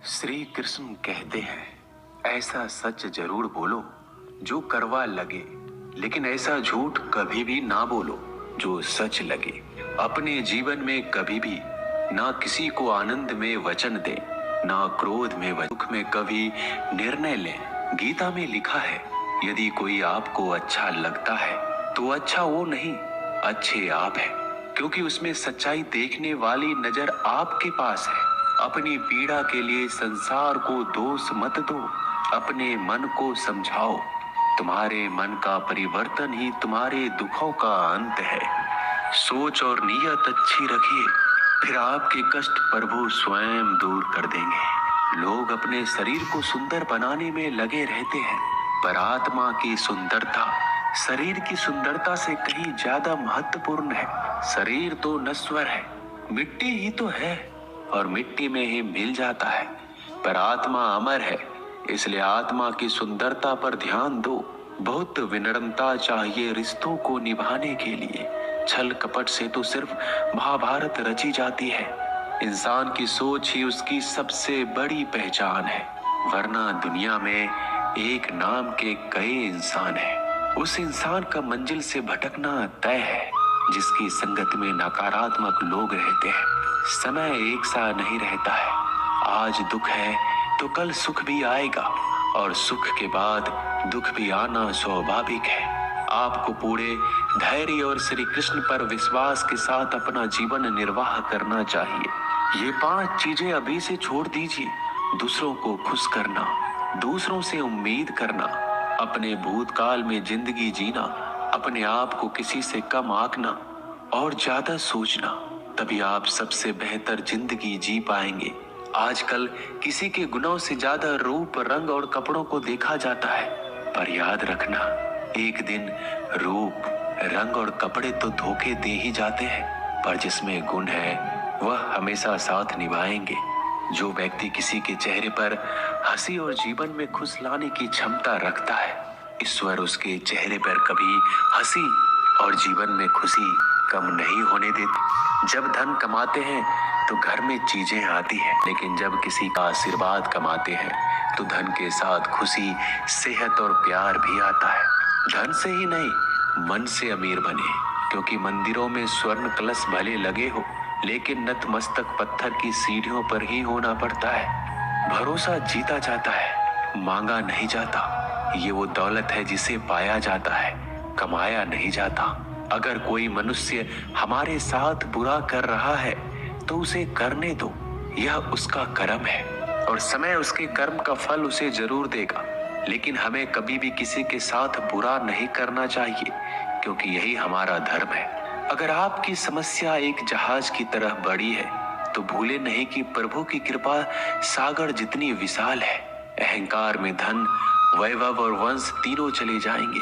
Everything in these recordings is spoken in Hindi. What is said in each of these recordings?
श्री कृष्ण कहते हैं, ऐसा सच जरूर बोलो जो कड़वा लगे, लेकिन ऐसा झूठ कभी भी ना बोलो जो सच लगे। अपने जीवन में कभी भी ना किसी को आनंद में वचन दे, ना क्रोध में दुख में कभी निर्णय ले। गीता में लिखा है, यदि कोई आपको अच्छा लगता है तो अच्छा वो नहीं, अच्छे आप हैं, क्योंकि उसमें सच्चाई देखने वाली नजर आपके पास है। अपनी पीड़ा के लिए संसार को दोष मत दो, अपने मन को समझाओ। तुम्हारे मन का परिवर्तन ही तुम्हारे दुखों का अंत है। सोच और नीयत अच्छी रखिए, फिर आपके कष्ट प्रभु स्वयं दूर कर देंगे। लोग अपने शरीर को सुंदर बनाने में लगे रहते हैं, पर आत्मा की सुंदरता शरीर की सुंदरता से कहीं ज्यादा महत्वपूर्ण है। शरीर तो नश्वर है, मिट्टी ही तो है और मिट्टी में ही मिल जाता है, पर आत्मा अमर है, इसलिए आत्मा की सुंदरता पर ध्यान दो। बहुत विनम्रता चाहिए रिश्तों को निभाने के लिए। छल कपट से तो सिर्फ महाभारत रची जाती है। इंसान की सोच ही उसकी सबसे बड़ी पहचान है, वरना दुनिया में एक नाम के कई इंसान हैं। उस इंसान का मंजिल से भटकना तय है जिसकी संगत में नकारात्मक लोग रहते हैं। समय एक सा नहीं रहता है, आज दुख है तो कल सुख भी आएगा, और सुख के बाद दुख भी आना स्वाभाविक है। आपको पूरे धैर्य और श्री कृष्ण पर विश्वास के साथ अपना जीवन निर्वाह करना चाहिए। ये 5 चीजें अभी से छोड़ दीजिए। दूसरों को खुश करना, दूसरों से उम्मीद करना, अपने भूतकाल में जिंदगी जीना, अपने आप को किसी से कम आंकना और ज्यादा सोचना, तभी आप सबसे बेहतर जिंदगी जी पाएंगे। आजकल किसी के गुनाहों से ज्यादा रूप, रंग और कपड़ों को देखा जाता है, पर याद रखना, एक दिन रूप, रंग और कपड़े तो धोखे दे ही जाते हैं, पर जिसमें गुण है वह हमेशा साथ निभाएंगे। जो व्यक्ति किसी के चेहरे पर हंसी और जीवन में खुश लाने की क्षमता रखता है, ईश्वर उसके चेहरे पर कभी हंसी और जीवन में खुशी कम नहीं होने देते। जब धन कमाते हैं तो घर में चीजें आती हैं, लेकिन जब किसी का आशीर्वाद कमाते हैं तो धन के साथ खुशी, सेहत और प्यार भी आता है। धन से ही नहीं, मन से अमीर बने, क्योंकि मंदिरों में स्वर्ण कलश भले लगे हो, लेकिन नतमस्तक पत्थर की सीढ़ियों पर ही होना पड़ता है। भरोसा जीता जाता है, मांगा नहीं जाता। ये वो दौलत है जिसे पाया जाता है, कमाया नहीं जाता। अगर कोई मनुष्य हमारे साथ बुरा कर रहा है तो उसे करने दो, यह उसका कर्म है और समय उसके कर्म का फल उसे जरूर देगा। लेकिन हमें कभी भी किसी के साथ बुरा नहीं करना चाहिए, क्योंकि यही हमारा धर्म है। अगर आपकी समस्या एक जहाज की तरह बड़ी है तो भूले नहीं कि प्रभु की कृपा सागर जितनी विशाल है। अहंकार में धन, वैभव और वंश तीनों चले जाएंगे।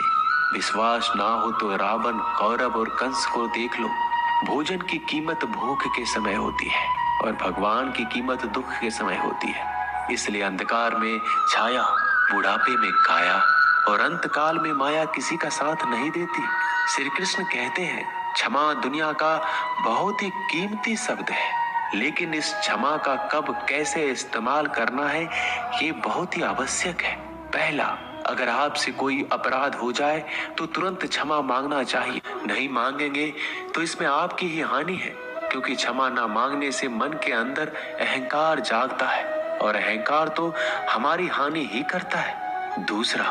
विश्वास ना हो तो रावण, कौरव और कंस को देख लो। भोजन की कीमत भूख के समय होती है और भगवान की कीमत दुख के समय होती है। इसलिए अंधकार में छाया, बुढ़ापे में काया और अंतकाल में माया किसी का साथ नहीं देती। श्री कृष्ण कहते हैं, क्षमा दुनिया का बहुत ही कीमती शब्द है, लेकिन इस क्षमा का कब कैसे इस्तेमाल करना है ये बहुत ही आवश्यक है। पहला, अगर आपसे कोई अपराध हो जाए तो तुरंत क्षमा मांगना चाहिए। नहीं मांगेंगे तो इसमें आपकी ही हानि है, क्योंकि क्षमा ना मांगने से मन के अंदर अहंकार जागता है और अहंकार तो हमारी हानि ही करता है। दूसरा,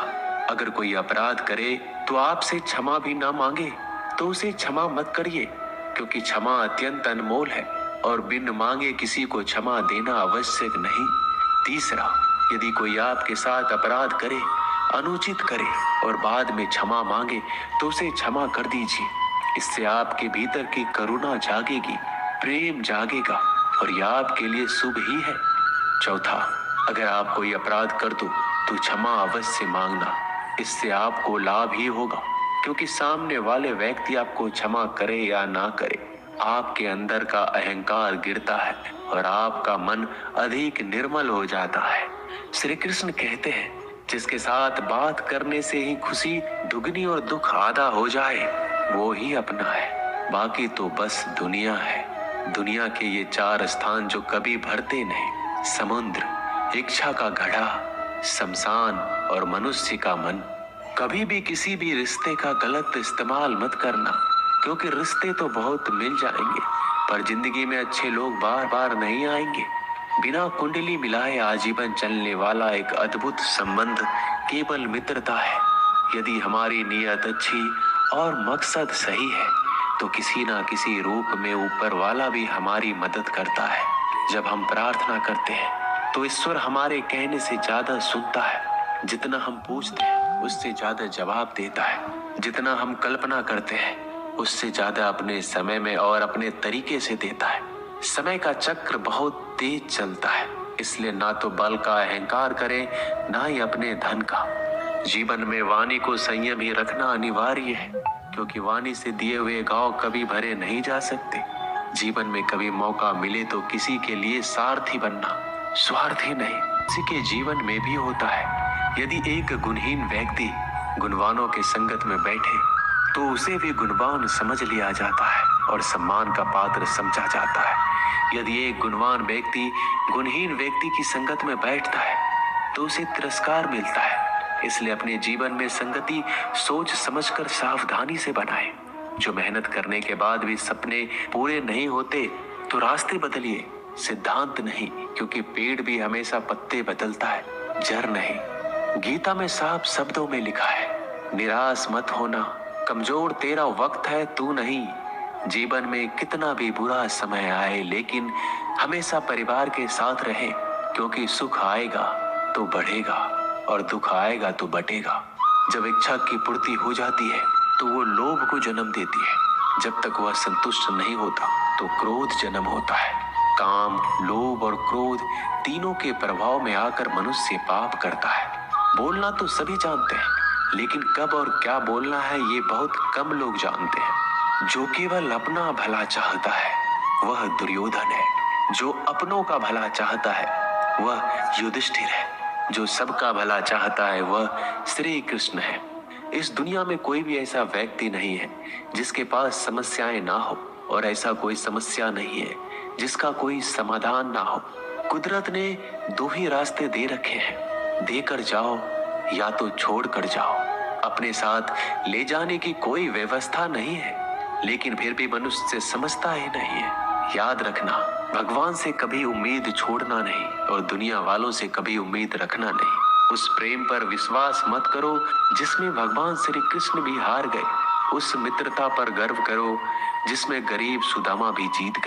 अगर कोई अपराध करे तो आपसे क्षमा भी ना मांगे तो उसे क्षमा मत करिए, क्योंकि क्षमा अत्यंत अनमोल है और बिन मांगे किसी को क्षमा देना आवश्यक नहीं। तीसरा, यदि कोई आपके साथ अपराध करे, अनुचित करे और बाद में क्षमा मांगे तो उसे क्षमा कर दीजिए। इससे आपके भीतर की करुणा जागेगी, प्रेम जागेगा और यह आपके लिए शुभ ही है। चौथा, अगर आप कोई अपराध कर दो तो क्षमा अवश्य मांगना, इससे आपको लाभ ही होगा, क्योंकि सामने वाले व्यक्ति आपको क्षमा करे या ना करे, आपके अंदर का अहंकार गिरता है और आपका मन अधिक निर्मल हो जाता है। श्री कृष्ण कहते हैं, जिसके साथ बात करने से ही खुशी दुगनी और दुख आधा हो जाए वो ही अपना है, बाकी तो बस दुनिया है। दुनिया के ये 4 स्थान जो कभी भरते नहीं, समुद्र, इच्छा का घड़ा, शमशान और मनुष्य का मन। कभी भी किसी भी रिश्ते का गलत इस्तेमाल मत करना, क्योंकि रिश्ते तो बहुत मिल जाएंगे पर जिंदगी में अच्छे लोग बार बार नहीं आएंगे। बिना कुंडली मिलाए आजीवन चलने वाला एक अद्भुत संबंध केवल मित्रता है। यदि हमारी नीयत अच्छी और मकसद सही है तो किसी ना किसी रूप में ऊपर वाला भी हमारी मदद करता है। जब हम प्रार्थना करते हैं तो ईश्वर हमारे कहने से ज्यादा सुनता है। जितना हम पूछते हैं उससे ज्यादा जवाब देता है। जितना हम कल्पना करते हैं उससे ज्यादा अपने समय में और अपने तरीके से देता है। समय का चक्र बहुत तेज चलता है, इसलिए ना तो बल का अहंकार करें ना ही अपने धन का। जीवन में वाणी को संयम ही रखना अनिवार्य है, क्योंकि वाणी से दिए हुए घाव कभी भरे नहीं जा सकते। जीवन में कभी मौका मिले तो किसी के लिए सारथी बनना, स्वार्थी नहीं। किसी के जीवन में भी होता है। यदि एक गुणहीन व्यक्ति गुणवानों के संगत में बैठे तो उसे भी गुणवान समझ लिया जाता है और सम्मान का पात्र समझा जाता है। यदि एक गुणवान व्यक्ति गुणहीन व्यक्ति की संगत में बैठता है तो उसे तिरस्कार मिलता है। इसलिए अपने जीवन में संगति सोच समझकर सावधानी से बनाएं। जो मेहनत करने के बाद भी सपने पूरे नहीं होते तो रास्ते बदलिए, सिद्धांत नहीं, क्योंकि पेड़ भी हमेशा पत्ते बदलता है, जड़ नहीं। गीता में साफ शब्दों में लिखा है, निराश मत होना, कमजोर तेरा वक्त है तू नहीं। जीवन में कितना भी बुरा समय आए लेकिन हमेशा परिवार के साथ रहें, क्योंकि सुख आएगा तो बढ़ेगा और दुख आएगा तो बटेगा। जब इच्छा की पूर्ति हो जाती है तो वो लोभ को जन्म देती है। जब तक वह संतुष्ट नहीं होता तो क्रोध जन्म होता है। काम, लोभ और क्रोध तीनों के प्रभाव में आकर मनुष्य पाप करता है। बोलना तो सभी जानते हैं, लेकिन कब और क्या बोलना है ये बहुत कम लोग जानते हैं। जो केवल अपना भला चाहता है वह दुर्योधन है। जो अपनों का भला चाहता है वह युधिष्ठिर है। जो सबका भला चाहता है वह श्री कृष्ण है। इस दुनिया में कोई भी ऐसा व्यक्ति नहीं है जिसके पास समस्याएं ना हो, और ऐसा कोई समस्या नहीं है जिसका कोई समाधान ना हो। कुदरत ने दो ही रास्ते दे रखे हैं, देकर जाओ या तो छोड़ कर जाओ। अपने साथ ले जाने की कोई व्यवस्था नहीं है, लेकिन फिर भी मनुष्य समझता ही नहीं है। याद रखना, भगवान से कभी उम्मीद छोड़ना नहीं और दुनिया वालों से कभी उम्मीद रखना नहीं। उस प्रेम पर विश्वास मत करो जिसमें भगवान श्री कृष्ण भी हार गए। उस मित्रता पर गर्व करो जिसमें गरीब सुदामा भी जीत गए।